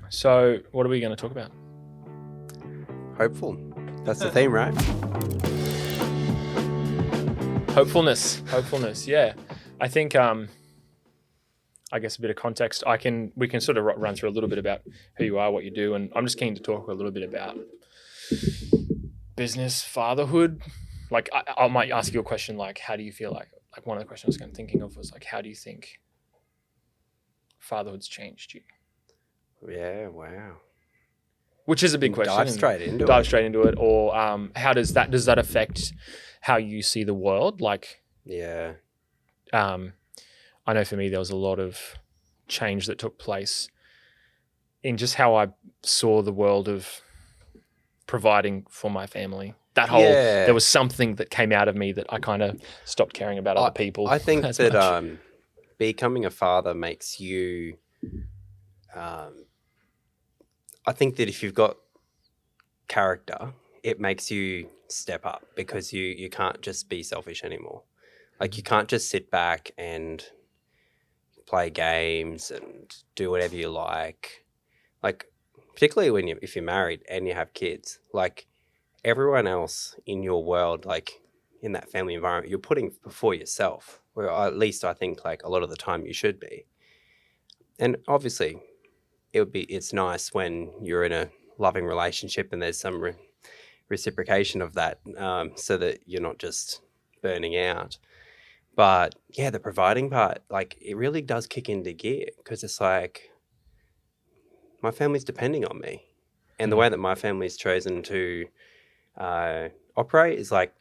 So what are we going to talk about? Hopeful. That's the theme, right? Hopefulness. Yeah. I think, I guess a bit of context. We can sort of run through a little bit about who you are, what you do. And I'm just keen to talk a little bit about business, fatherhood. Like I might ask you a question like, how do you feel like one of the questions I was thinking of was like, how do you think fatherhood's changed you? Yeah, wow. Which is a big question. Dive straight into it. Or how does that affect how you see the world? Like, yeah. I know for me there was a lot of change that took place in just how I saw the world of providing for my family. There was something that came out of me that I kind of stopped caring about other people. I think that becoming a father makes you. I think that if you've got character, it makes you step up because you can't just be selfish anymore. Like you can't just sit back and play games and do whatever you like. Like particularly if you're married and you have kids, like everyone else in your world, like in that family environment, you're putting before yourself. Or at least I think like a lot of the time you should be. And obviously it's nice when you're in a loving relationship and there's some reciprocation of that, so that you're not just burning out. But yeah, the providing part, like it really does kick into gear because it's like my family's depending on me. And the way that my family's chosen to operate is like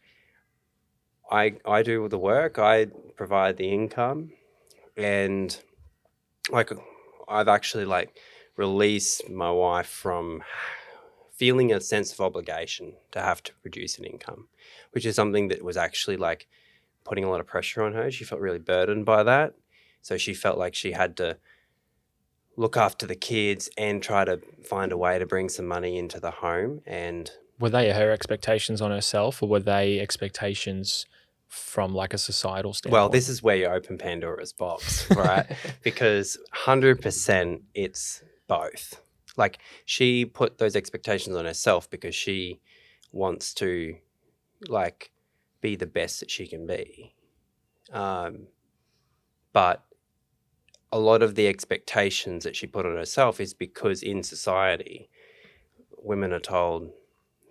I do the work, I provide the income, and like I've actually like released my wife from feeling a sense of obligation to have to produce an income, which is something that was actually like putting a lot of pressure on her. She felt really burdened by that. So she felt like she had to look after the kids and try to find a way to bring some money into the home. And were they her expectations on herself, or were they expectations from like a societal standpoint? Well, this is where you open Pandora's box, right? Because 100% it's both. Like she put those expectations on herself because she wants to like be the best that she can be. But a lot of the expectations that she put on herself is because in society, women are told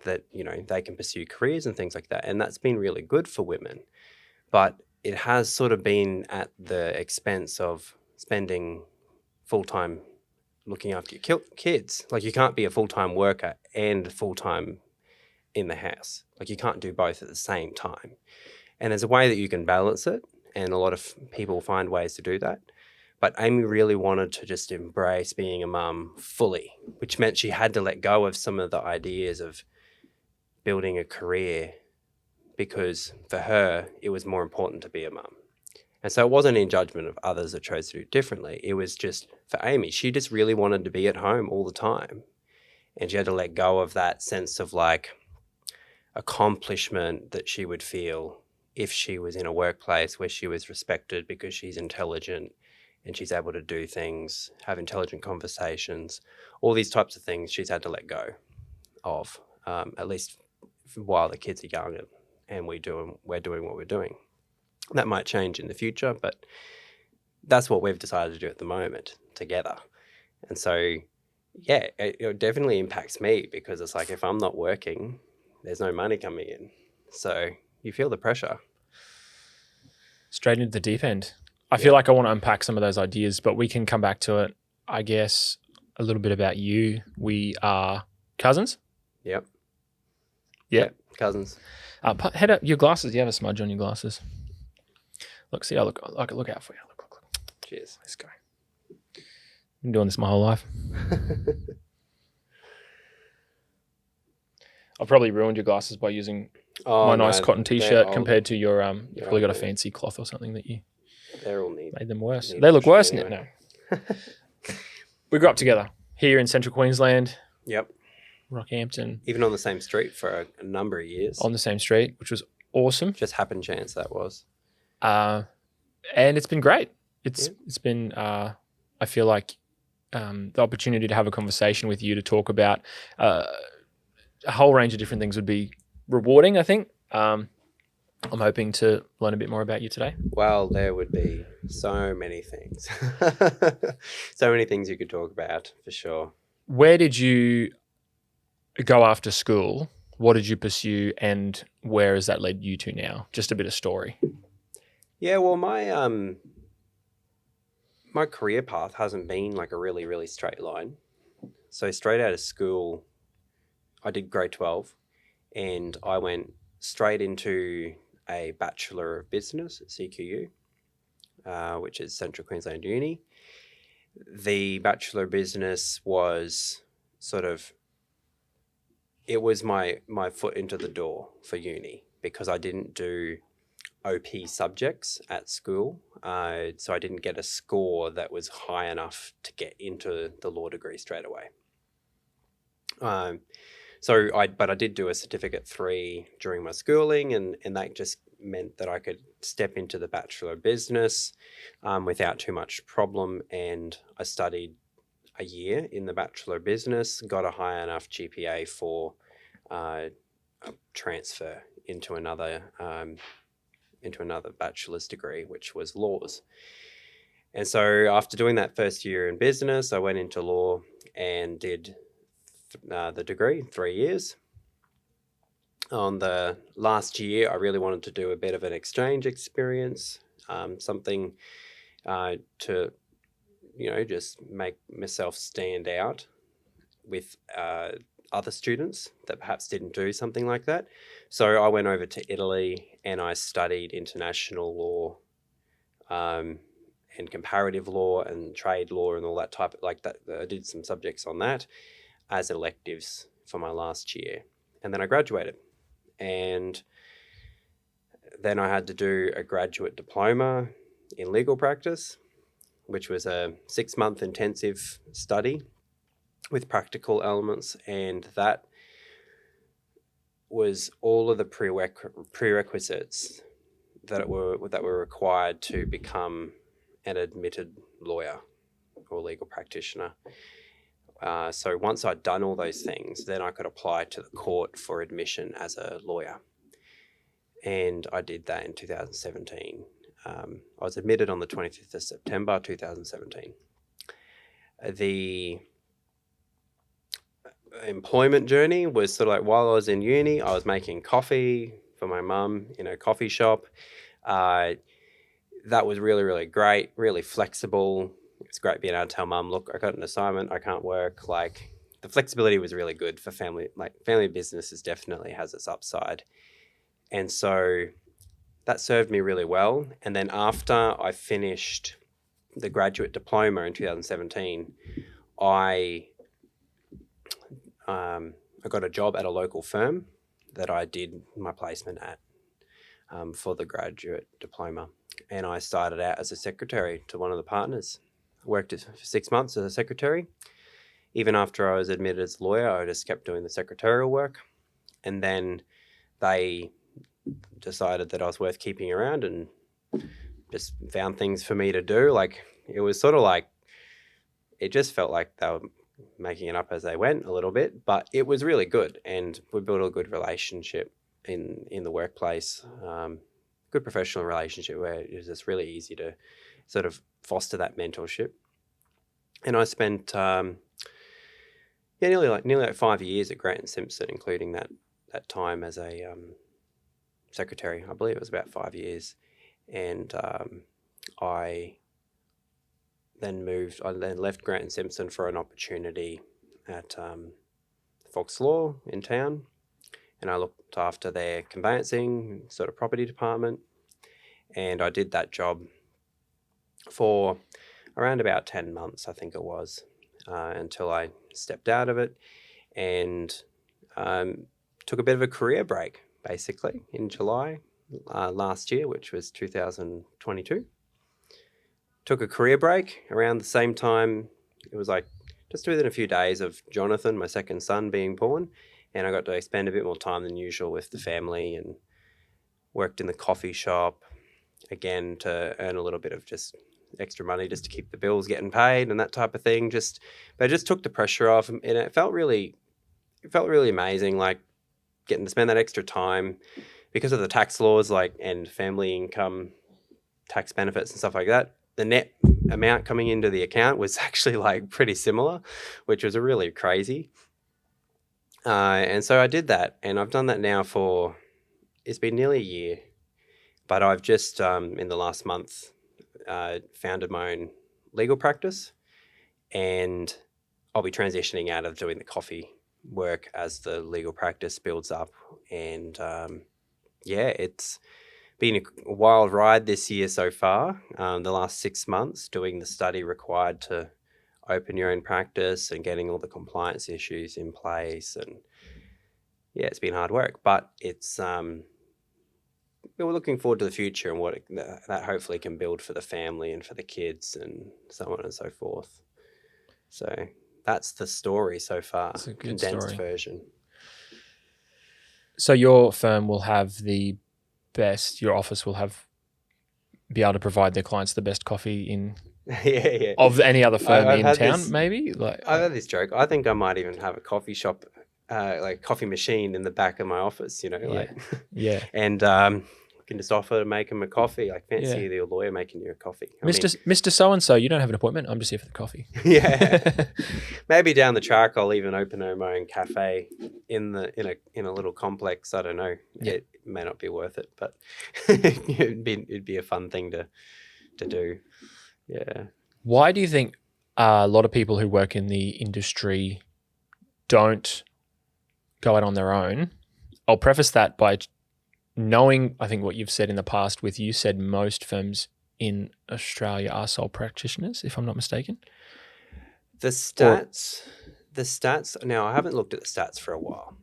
that, they can pursue careers and things like that. And that's been really good for women. But it has sort of been at the expense of spending full-time looking after your kids. Like you can't be a full-time worker and full-time in the house. Like you can't do both at the same time. And there's a way that you can balance it. And a lot of people find ways to do that. But Amy really wanted to just embrace being a mum fully, which meant she had to let go of some of the ideas of building a career because for her, it was more important to be a mum. And so it wasn't in judgment of others that chose to do it differently. It was just for Amy, she just really wanted to be at home all the time. And she had to let go of that sense of like accomplishment that she would feel if she was in a workplace where she was respected because she's intelligent and she's able to do things, have intelligent conversations, all these types of things she's had to let go of, at least while the kids are young and we're doing what we're doing. That might change in the future, but that's what we've decided to do at the moment together. And so, yeah, it definitely impacts me because it's like if I'm not working, there's no money coming in. So you feel the pressure. Straight into the deep end. I feel like I want to unpack some of those ideas, but we can come back to it. I guess a little bit about you. We are cousins. Yep. Cousins. Head up your glasses. You have a smudge on your glasses. Look, see, I look out for you. Look. Cheers. Let's go. I've been doing this my whole life. I've probably ruined your glasses by using my nice cotton t-shirt compared to your you probably got a fancy cloth or something that you they're all neat. Made them worse. They look worse anyway. No. We grew up together here in Central Queensland. Yep. Rockhampton. Even on the same street for a number of years. On the same street, which was awesome. Just happen chance that was. And it's been great. It's been I feel like the opportunity to have a conversation with you to talk about a whole range of different things would be rewarding, I think. I'm hoping to learn a bit more about you today. Well, there would be so many things. So many things you could talk about, for sure. Where did you go after school? What did you pursue, and where has that led you to now? Just a bit of story. Yeah, well, my career path hasn't been like a really, really straight line. So straight out of school, I did grade 12, and I went straight into a Bachelor of Business at CQU, which is Central Queensland Uni. The Bachelor of Business was sort of, it was my foot into the door for uni, because I didn't do OP subjects at school. So I didn't get a score that was high enough to get into the law degree straight away. But I did do a certificate 3 during my schooling, and that just meant that I could step into the Bachelor of Business without too much problem. And I studied a year in the Bachelor of Business, got a high enough GPA for a transfer into another bachelor's degree, which was laws. And so after doing that first year in business, I went into law and did the degree, 3 years. On the last year, I really wanted to do a bit of an exchange experience, something to, just make myself stand out with other students that perhaps didn't do something like that. So I went over to Italy and I studied international law and comparative law and trade law and all that type of, like that. I did some subjects on that as electives for my last year. And then I graduated. And then I had to do a graduate diploma in legal practice, which was a 6-month intensive study with practical elements. And that was all of the prerequisites that were required to become an admitted lawyer or legal practitioner. So once I'd done all those things, then I could apply to the court for admission as a lawyer. And I did that in 2017. I was admitted on the 25th of September 2017. The employment journey was sort of like, while I was in uni, I was making coffee for my mum in a coffee shop. That was really, really great, really flexible. It's great being able to tell mum, look, I got an assignment, I can't work. Like, the flexibility was really good for family. Like, family businesses definitely has its upside. And so that served me really well. And then after I finished the graduate diploma in 2017, I got a job at a local firm that I did my placement at for the graduate diploma. And I started out as a secretary to one of the partners. Worked for 6 months as a secretary. Even after I was admitted as a lawyer, I just kept doing the secretarial work. And then they decided that I was worth keeping around and just found things for me to do. Like, it was sort of like, it just felt like they were making it up as they went a little bit, but it was really good. And we built a good relationship in the workplace, good professional relationship where it was just really easy to sort of foster that mentorship. And I spent nearly like 5 years at Grant & Simpson, including that time as a secretary. I believe it was about 5 years. And I then left Grant & Simpson for an opportunity at Fox Law in town. And I looked after their conveyancing sort of property department. And I did that job for around about 10 months, I think it was, until I stepped out of it and took a bit of a career break, basically, in July last year, which was 2022. Took a career break around the same time. It was like just within a few days of Jonathan, my second son, being born. And I got to spend a bit more time than usual with the family and worked in the coffee shop, again, to earn a little bit of just extra money just to keep the bills getting paid and that type of thing. But it just took the pressure off, and it felt really amazing, like getting to spend that extra time because of the tax laws, like, and family income tax benefits and stuff like that. The net amount coming into the account was actually like pretty similar, which was really crazy. And so I did that, and I've done that now for, it's been nearly a year, but I've just in the last month founded my own legal practice, and I'll be transitioning out of doing the coffee work as the legal practice builds up. And yeah, it's been a wild ride this year so far. The last 6 months doing the study required to open your own practice and getting all the compliance issues in place, and yeah, it's been hard work, but it's we're looking forward to the future and what that hopefully can build for the family and for the kids and so on and so forth. So that's the story so far. It's a good condensed story. version. So your firm will have your office will be able to provide their clients the best coffee in yeah. of any other firm I've in had town, this- maybe? Like, I've had this joke. I think I might even have a coffee shop, like coffee machine in the back of my office, like, yeah. and can just offer to make them a coffee. Like, fancy Yeah. the lawyer making you a coffee. Mr. So-and-so, you don't have an appointment. I'm just here for the coffee. Yeah. Maybe down the track I'll even open my own cafe in a little complex. I don't know. Yeah. It may not be worth it, but it'd be a fun thing to do. Yeah. Why do you think a lot of people who work in the industry don't go out on their own? I'll preface that by knowing, I think, what you've said in the past with, you said most firms in Australia are sole practitioners, if I'm not mistaken. The stats, now I haven't looked at the stats for a while,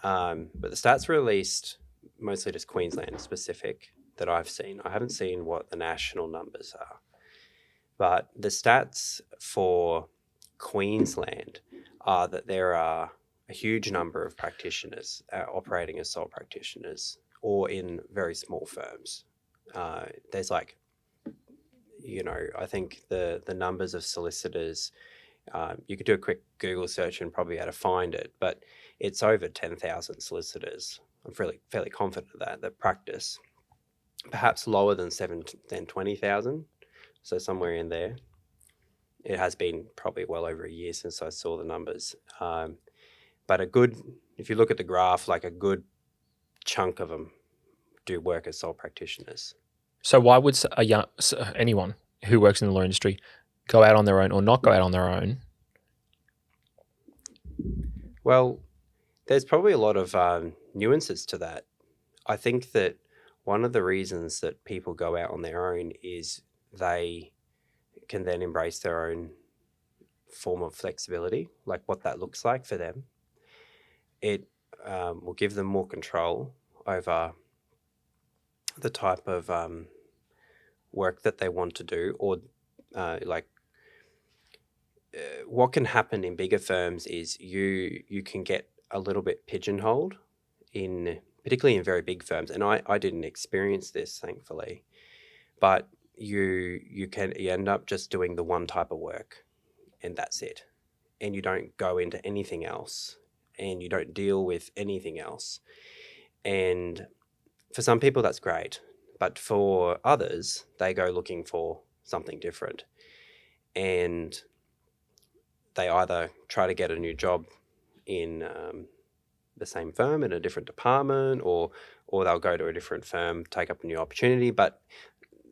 but the stats were released mostly just Queensland specific that I've seen. I haven't seen what the national numbers are, but the stats for Queensland are that there are a huge number of practitioners operating as sole practitioners or in very small firms. There's like, I think the numbers of solicitors, you could do a quick Google search and probably be able to find it, but it's over 10,000 solicitors. I'm fairly confident of that practice, perhaps lower than 20,000. So somewhere in there. It has been probably well over a year since I saw the numbers. But if you look at the graph, like a good chunk of them do work as sole practitioners. So why would anyone who works in the law industry go out on their own or not go out on their own? Well, there's probably a lot of nuances to that. I think that one of the reasons that people go out on their own is they can then embrace their own form of flexibility, like what that looks like for them. It will give them more control over the type of work that they want to do, or what can happen in bigger firms is you can get a little bit pigeonholed particularly in very big firms. And I didn't experience this, thankfully, but you end up just doing the one type of work and that's it. And you don't go into anything else and you don't deal with anything else. And for some people that's great, but for others, they go looking for something different. And they either try to get a new job in the same firm in a different department, or they'll go to a different firm, take up a new opportunity. But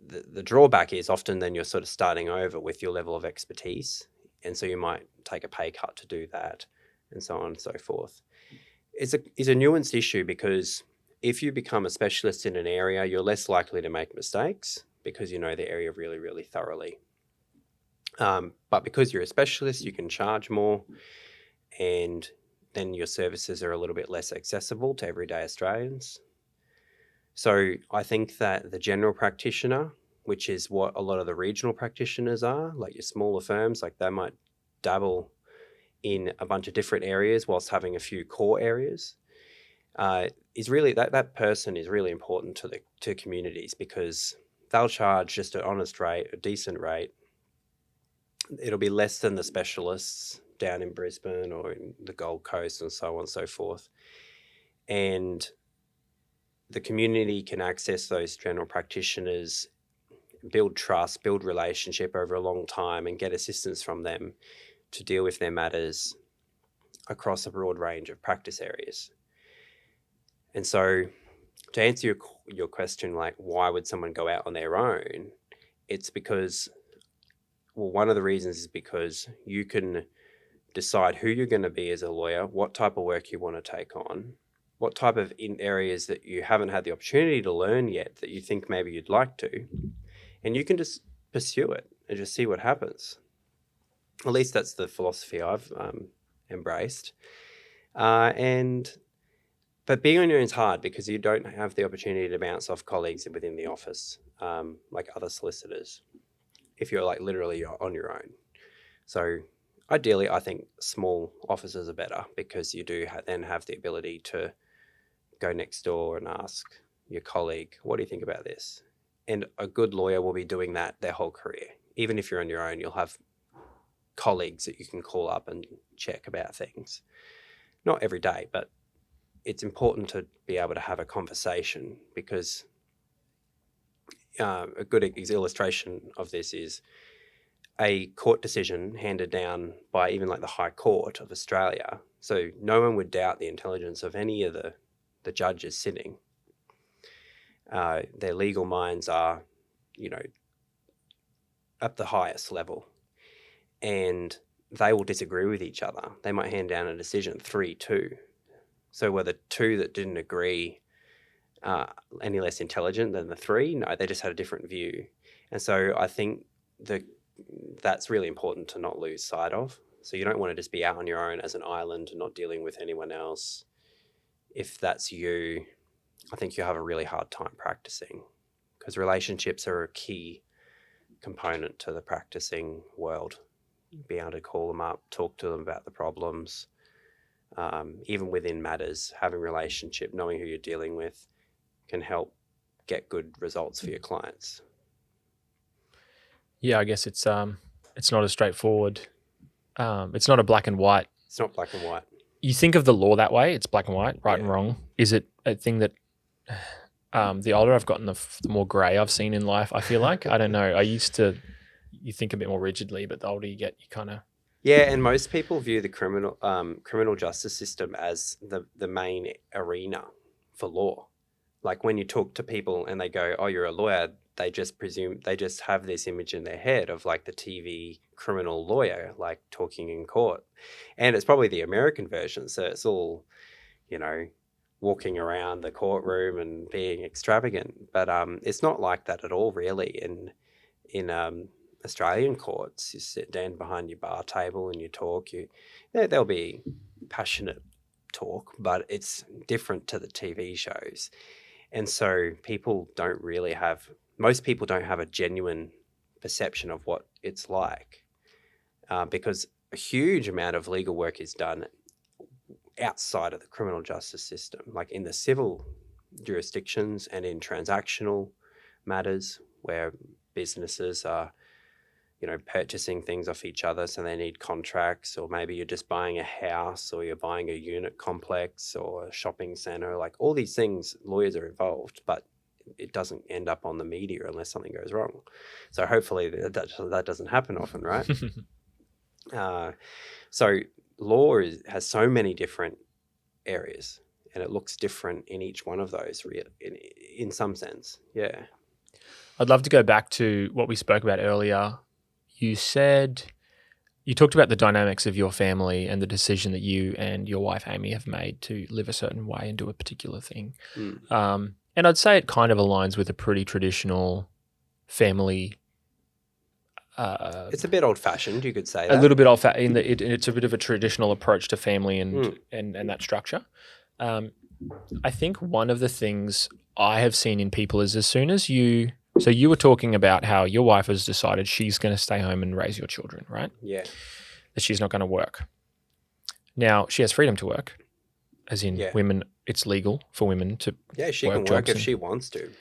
the drawback is often then you're sort of starting over with your level of expertise. And so you might take a pay cut to do that, and so on and so forth. It's a nuanced issue, because if you become a specialist in an area, you're less likely to make mistakes because you know the area really, really thoroughly. But because you're a specialist, you can charge more, and then your services are a little bit less accessible to everyday Australians. So I think that the general practitioner, which is what a lot of the regional practitioners are, like your smaller firms, like they might dabble in a bunch of different areas whilst having a few core areas, is really that person is really important to communities, because they'll charge just an honest rate, a decent rate. It'll be less than the specialists down in Brisbane or in the Gold Coast and so on and so forth. And the community can access those general practitioners, build trust, build relationship over a long time, and get assistance from them to deal with their matters across a broad range of practice areas. And so to answer your question, like why would someone go out on their own? It's because, well, one of the reasons is because you can decide who you're going to be as a lawyer, what type of work you want to take on, what type of areas that you haven't had the opportunity to learn yet that you think maybe you'd like to, and you can just pursue it and just see what happens. At least that's the philosophy I've embraced. But being on your own is hard because you don't have the opportunity to bounce off colleagues within the office, like other solicitors, if you're like literally on your own. So ideally, I think small offices are better because you do then have the ability to go next door and ask your colleague, what do you think about this? And a good lawyer will be doing that their whole career. Even if you're on your own, you'll have colleagues that you can call up and check about things. Not every day, but it's important to be able to have a conversation because a good illustration of this is a court decision handed down by even like the High Court of Australia. So no one would doubt the intelligence of any of the judges sitting. Their legal minds are, at the highest level, and they will disagree with each other. They might hand down a decision 3-2. So were the two that didn't agree any less intelligent than the three? No, they just had a different view. And so I think that's really important to not lose sight of. So you don't want to just be out on your own as an island and not dealing with anyone else. If that's you, I think you have a really hard time practicing because relationships are a key component to the practicing world. Be able to call them up, talk to them about the problems, even within matters, having a relationship, knowing who you're dealing with can help get good results for your clients. Yeah, I guess it's not as straightforward. It's not a black and white. It's not black and white. You think of the law that way, it's black and white, right and Yeah. wrong. Is it a thing that the older I've gotten, the more grey I've seen in life, I feel like? I don't know. You think a bit more rigidly, but the older you get, you kind of... Yeah, and most people view the criminal justice system as the main arena for law. Like when you talk to people and they go, oh, you're a lawyer, they just have this image in their head of like the TV criminal lawyer, like talking in court. And it's probably the American version. So it's all, walking around the courtroom and being extravagant. But it's not like that at all, really. In Australian courts, you sit down behind your bar table and you talk. There'll be passionate talk, but it's different to the TV shows. And so most people don't have a genuine perception of what it's like because a huge amount of legal work is done outside of the criminal justice system, like in the civil jurisdictions and in transactional matters where businesses are purchasing things off each other, so they need contracts, or maybe you're just buying a house or you're buying a unit complex or a shopping center. Like all these things, lawyers are involved, but it doesn't end up on the media unless something goes wrong. So hopefully that doesn't happen often, right? So law has so many different areas and it looks different in each one of those in some sense. Yeah. I'd love to go back to what we spoke about earlier. You talked about the dynamics of your family and the decision that you and your wife, Amy, have made to live a certain way and do a particular thing. Mm. And I'd say it kind of aligns with a pretty traditional family. It's a bit old-fashioned, you could say that. A little bit old-fashioned in that it's a bit of a traditional approach to family and that structure. I think one of the things I have seen in people is as soon as so you were talking about how your wife has decided she's going to stay home and raise your children, right? Yeah. That she's not going to work. Now, she has freedom to work, as in women, it's legal for women to she can work if she wants to.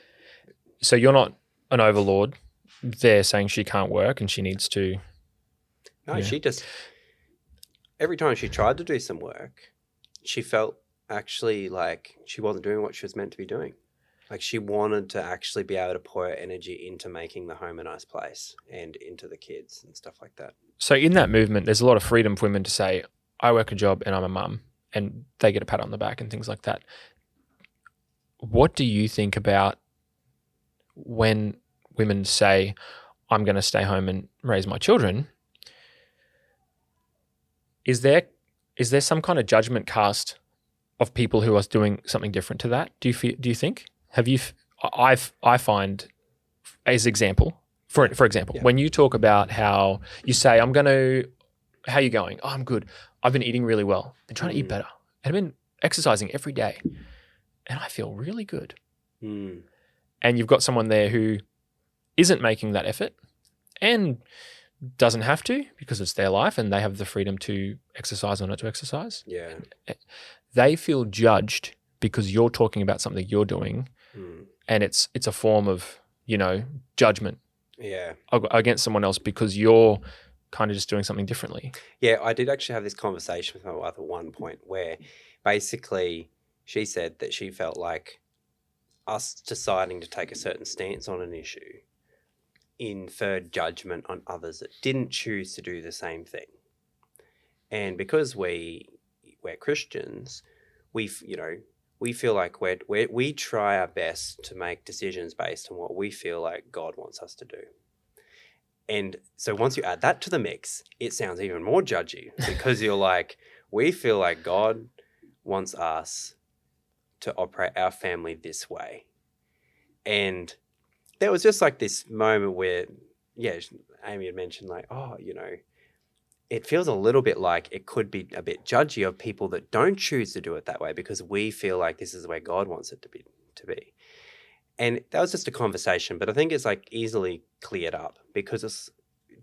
So you're not an overlord. They're saying she can't work and she needs to. No, she just, every time she tried to do some work, she felt actually like she wasn't doing what she was meant to be doing. Like she wanted to actually be able to pour her energy into making the home a nice place and into the kids and stuff like that. So in that movement, there's a lot of freedom for women to say, I work a job and I'm a mum, and they get a pat on the back and things like that. What do you think about when women say, I'm going to stay home and raise my children? Is there some kind of judgment cast of people who are doing something different to that? Do you think? I find, as example, for example, when you talk about how you say, how are you going? Oh, I'm good. I've been eating really well. Been trying to eat better. And I've been exercising every day. And I feel really good. Mm. And you've got someone there who isn't making that effort and doesn't have to because it's their life and they have the freedom to exercise or not to exercise. Yeah. They feel judged because you're talking about something you're doing and it's a form of, judgment against someone else because you're kind of just doing something differently. Yeah, I did actually have this conversation with my wife at one point where basically she said that she felt like us deciding to take a certain stance on an issue inferred judgment on others that didn't choose to do the same thing. And because we're Christians, we feel like we try our best to make decisions based on what we feel like God wants us to do. And so once you add that to the mix, it sounds even more judgy because you're like, we feel like God wants us to operate our family this way. And there was just like this moment where, Amy had mentioned like, it feels a little bit like it could be a bit judgy of people that don't choose to do it that way because we feel like this is the way God wants it to be. And that was just a conversation, but I think it's like easily cleared up because it's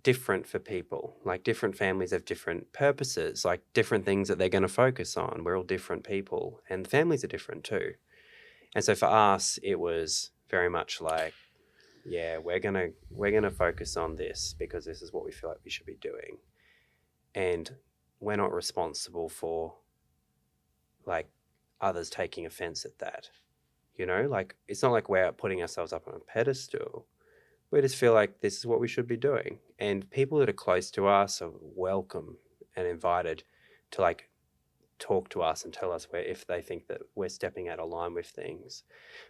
different for people. Like different families have different purposes, like different things that they're going to focus on. We're all different people and families are different too. And so for us, it was very much like, we're gonna focus on this because this is what we feel like we should be doing. And we're not responsible for like others taking offense at that. Like it's not like we're putting ourselves up on a pedestal. We just feel like this is what we should be doing. And people that are close to us are welcome and invited to like talk to us and tell us if they think that we're stepping out of line with things.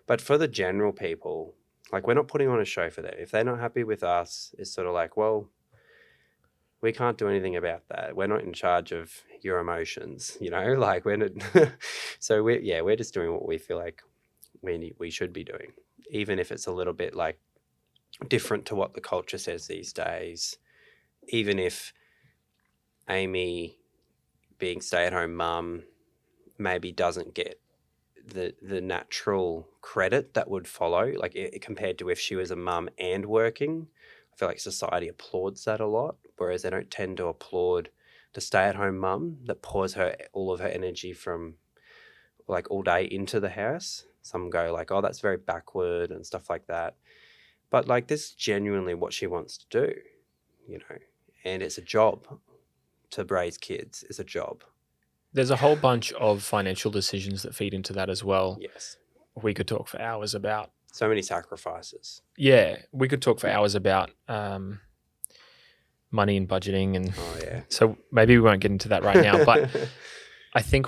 But for the general people, like we're not putting on a show for them. If they're not happy with us, it's sort of like, well, we can't do anything about that. We're not in charge of your emotions, like we're not. So we're just doing what we feel like we should be doing, even if it's a little bit like different to what the culture says these days. Even if Amy, being stay-at-home mum, maybe doesn't get the natural credit that would follow, like compared to if she was a mum and working. I feel like society applauds that a lot, whereas they don't tend to applaud the stay-at-home mum that pours all of her energy from like all day into the house. Some go like, oh, that's very backward and stuff like that. But like this is genuinely what she wants to do, and it's a job to raise kids. It's a job. There's a whole bunch of financial decisions that feed into that as well. Yes. We could talk for hours about. So many sacrifices. Yeah, we could talk for hours about money and budgeting. And so maybe we won't get into that right now. But I think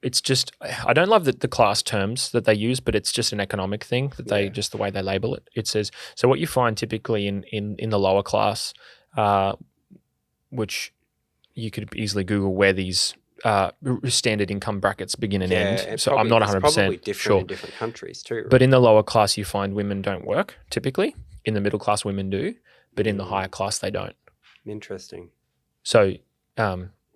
it's just, I don't love the class terms that they use, but it's just an economic thing that they just the way they label it. It says, so what you find typically in the lower class, which you could easily Google where these standard income brackets begin and end. So I'm not 100% sure. In different countries too. Right? But in the lower class, you find women don't work typically. In the middle class, women do, but in the higher class, they don't. Interesting. So you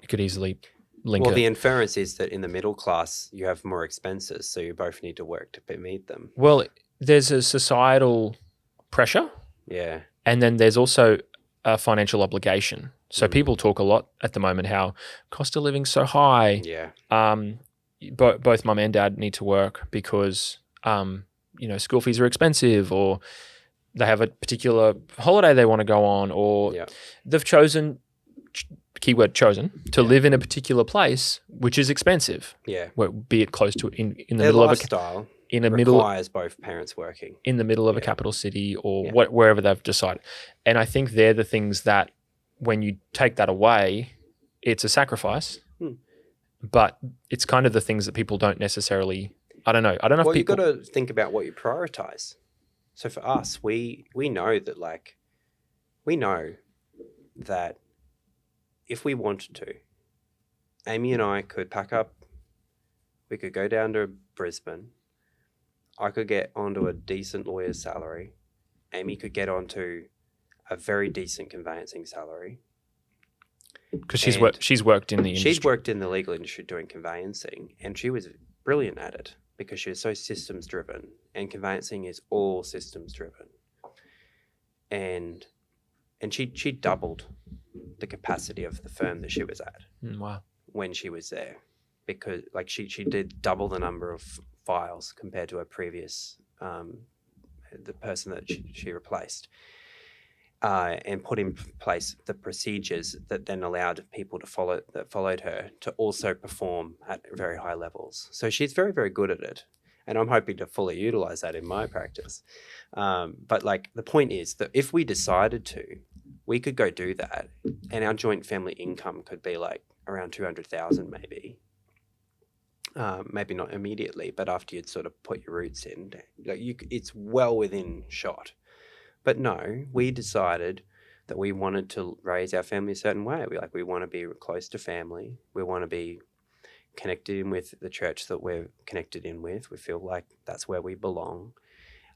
could easily link. Well, the inference is that in the middle class, you have more expenses, so you both need to work to meet them. Well, there's a societal pressure. Yeah. And then there's also a financial obligation. So people talk a lot at the moment how cost of living's so high. Yeah. Both mum and dad need to work because school fees are expensive, or they have a particular holiday they want to go on, or Yeah. they've chosen, keyword chosen, to live in a particular place, which is expensive. Yeah. Be it close to in the Their middle lifestyle requires both parents working. in the middle of a capital city, or wherever they've decided. And I think they're the things that, when you take that away, it's a sacrifice. But it's kind of the things that people don't necessarily. I don't know. I don't know if people. Well, you've got to think about what you prioritize. So for us, we know that, like, we know that if we wanted to, Amy and I could pack up. We could go down to Brisbane. I could get onto a decent lawyer's salary. Amy could get onto a very decent conveyancing salary. Because she's worked in the industry. She's worked in the legal industry doing conveyancing, and she was brilliant at it because she was so systems driven, and conveyancing is all systems driven. And she doubled the capacity of the firm that she was at. Wow. When she was there, because like she did double the number of files compared to her previous the person that she replaced. And put in place the procedures that then allowed people to followed her to also perform at very high levels. So she's very, very good at it. And I'm hoping to fully utilize that in my practice. But like the point is that if we decided to, we could go do that, and our joint family income could be like around 200,000 maybe. Maybe not immediately, but after you'd sort of put your roots in, like it's well within shot. But no, we decided that we wanted to raise our family a certain way. We want to be close to family. We want to be connected in with the church that we're connected in with. We feel like that's where we belong.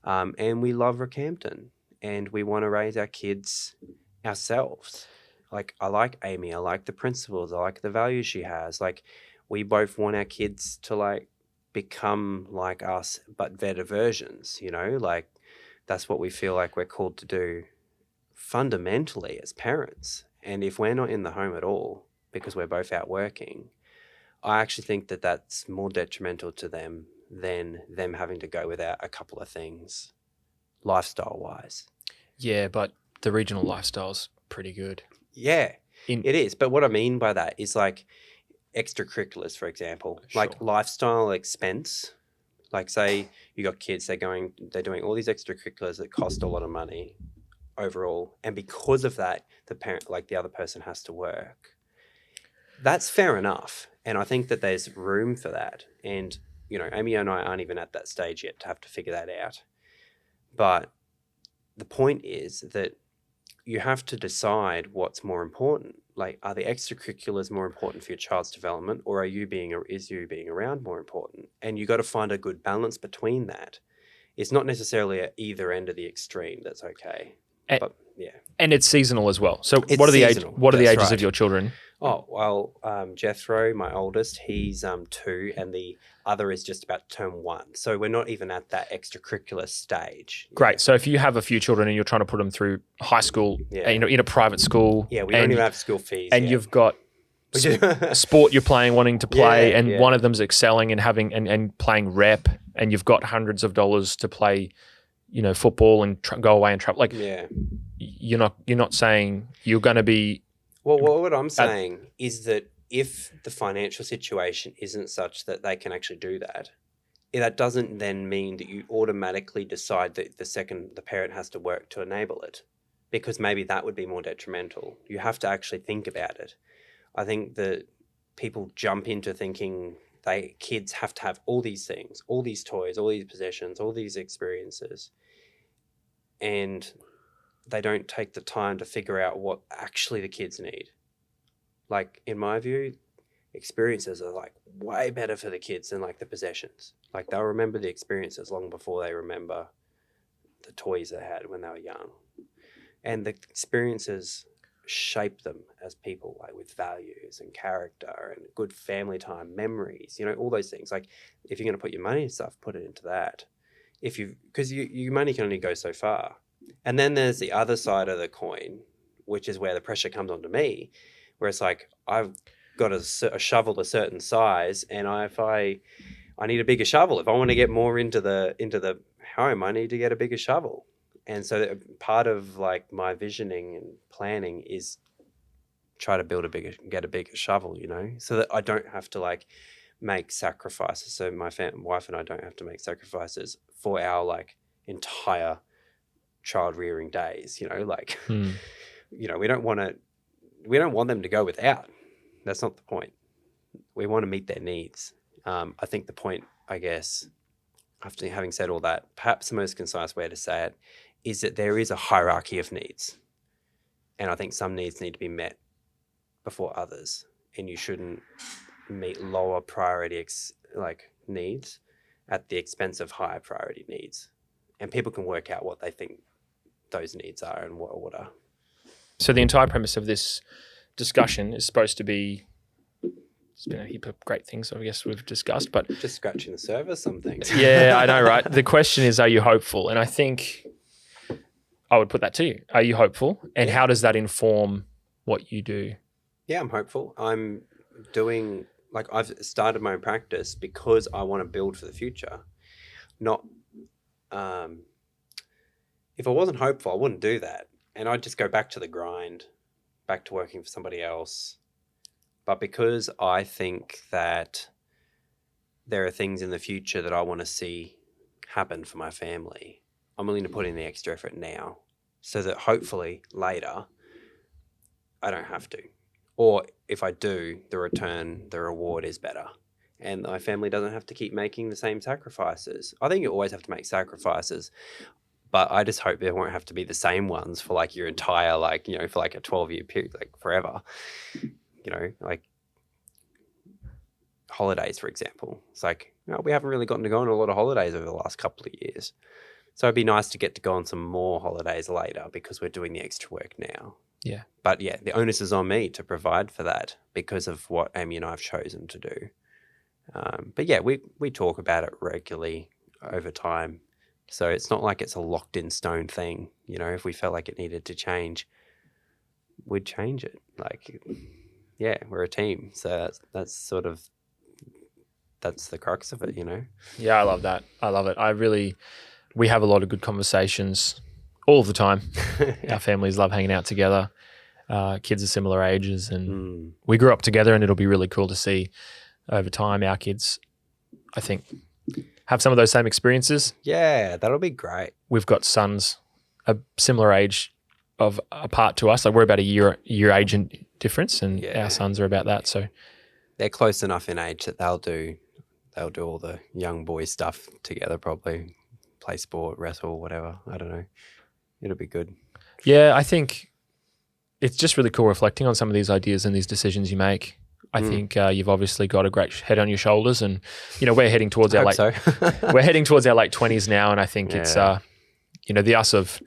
And we love Rockhampton, and we want to raise our kids ourselves. Like, I like Amy. I like the principles. I like the values she has. Like, we both want our kids to like become like us, but better versions, like, that's what we feel like we're called to do fundamentally as parents. And if we're not in the home at all because we're both out working, I actually think that that's more detrimental to them than them having to go without a couple of things lifestyle-wise. Yeah, but the regional lifestyle's pretty good. Yeah, it is. But what I mean by that is like extracurriculars, for example, like lifestyle expense. Like, say you got kids, they're doing all these extracurriculars that cost a lot of money overall, and because of that, the parent, like the other person, has to work. That's fair enough, and I think that there's room for that. And Amy and I aren't even at that stage yet to have to figure that out. But the point is that you have to decide what's more important. Like, are the extracurriculars more important for your child's development, or is you being around more important? And you got to find a good balance between that. It's not necessarily at either end of the extreme. That's okay. But yeah, and it's seasonal as well. So what are the ages of your children? Oh, well, Jethro, my oldest, he's 2, and the other is just about to turn 1. So we're not even at that extracurricular stage. Great. So if you have a few children and you're trying to put them through high school, in a private school. Yeah, we don't even have school fees. And you've got sport you're wanting to play, and one of them's excelling and having and playing rep, and you've got hundreds of dollars to play, football and go away and travel. Like, you're not saying you're going to be. Well, what I'm saying is that if the financial situation isn't such that they can actually do that, that doesn't then mean that you automatically decide that the parent has to work to enable it, because maybe that would be more detrimental. You have to actually think about it. I think that people jump into thinking kids have to have all these things, all these toys, all these possessions, all these experiences, and they don't take the time to figure out what actually the kids need. Like, in my view, experiences are like way better for the kids than like the possessions. Like, they'll remember the experiences long before they remember the toys they had when they were young. And the experiences shape them as people, like with values and character and good family time, memories, all those things. Like, if you're going to put your money and stuff, put it into that. Because your money can only go so far. And then there's the other side of the coin, which is where the pressure comes onto me, where it's like, I've got a shovel a certain size, and I need a bigger shovel. If I want to get more into the home, I need to get a bigger shovel. And so part of like my visioning and planning is try to get a bigger shovel, you know, so that I don't have to like make sacrifices. So my wife and I don't have to make sacrifices for our like entire child rearing days, you know, like, you know, we don't want them to go without. That's not the point. We want to meet their needs. I think the point, I guess, after having said all that, perhaps the most concise way to say it is that there is a hierarchy of needs. And I think some needs need to be met before others. And you shouldn't meet lower priority needs at the expense of higher priority needs. And people can work out what they think those needs are and what are. So the entire premise of this discussion is supposed to be, it's been a heap of great things I guess we've discussed, but just scratching the surface, some things. Yeah, I know, right? The question is, are you hopeful? And I think I would put that to you. Are you hopeful? And how does that inform what you do? Yeah, I'm hopeful. I'm doing, like, I've started my own practice because I want to build for the future. Not, if I wasn't hopeful, I wouldn't do that. And I'd just go back to the grind, back to working for somebody else. But because I think that there are things in the future that I want to see happen for my family, I'm willing to put in the extra effort now so that hopefully later I don't have to. Or if I do, the reward is better. And my family doesn't have to keep making the same sacrifices. I think you always have to make sacrifices, but I just hope there won't have to be the same ones for like your entire, like, you know, for like a 12-year period, like forever. You know, like holidays, for example. It's like, you know, we haven't really gotten to go on a lot of holidays over the last couple of years. So it'd be nice to get to go on some more holidays later because we're doing the extra work now. Yeah. But yeah, the onus is on me to provide for that because of what Amy and I have chosen to do. But yeah, we talk about it regularly over time. So it's not like it's a locked in stone thing. You know, if we felt like it needed to change, we'd change it. Like, yeah, we're a team. So that's the crux of it, you know? Yeah, I love that. I love it. We have a lot of good conversations all the time. Our families love hanging out together. Kids are similar ages and we grew up together, and it'll be really cool to see over time our kids, I think, have some of those same experiences. Yeah, that'll be great. We've got sons a similar age apart to us. Like we're about a year age difference, and our sons are about that. So they're close enough in age that they'll do all the young boy stuff together, probably play sport, wrestle, whatever. I don't know. It'll be good. Yeah, I think it's just really cool reflecting on some of these ideas and these decisions you make. I think you've obviously got a great head on your shoulders, and you know we're heading towards our late 20s now, and I think it's you know the us of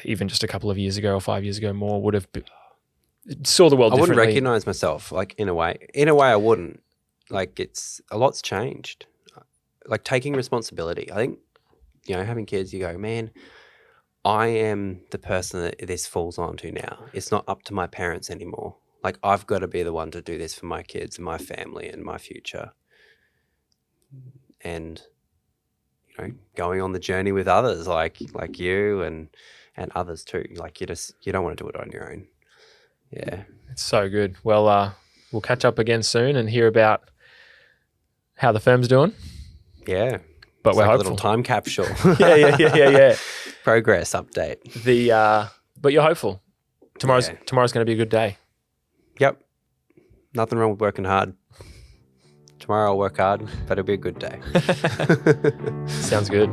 even just a couple of years ago or 5 years ago more would have saw the world differently. I wouldn't recognize myself like in a way I wouldn't. Like a lot's changed. Like taking responsibility. I think, you know, having kids, you go, man, I am the person that this falls onto now. It's not up to my parents anymore. Like I've got to be the one to do this for my kids and my family and my future. And, you know, going on the journey with others like you and others too. Like you don't want to do it on your own. Yeah. It's so good. Well, we'll catch up again soon and hear about how the firm's doing. Yeah. But we're like hopeful. A little time capsule. Yeah. Progress update. But you're hopeful. Tomorrow's going to be a good day. Yep. Nothing wrong with working hard. Tomorrow I'll work hard, but it'll be a good day. Sounds good.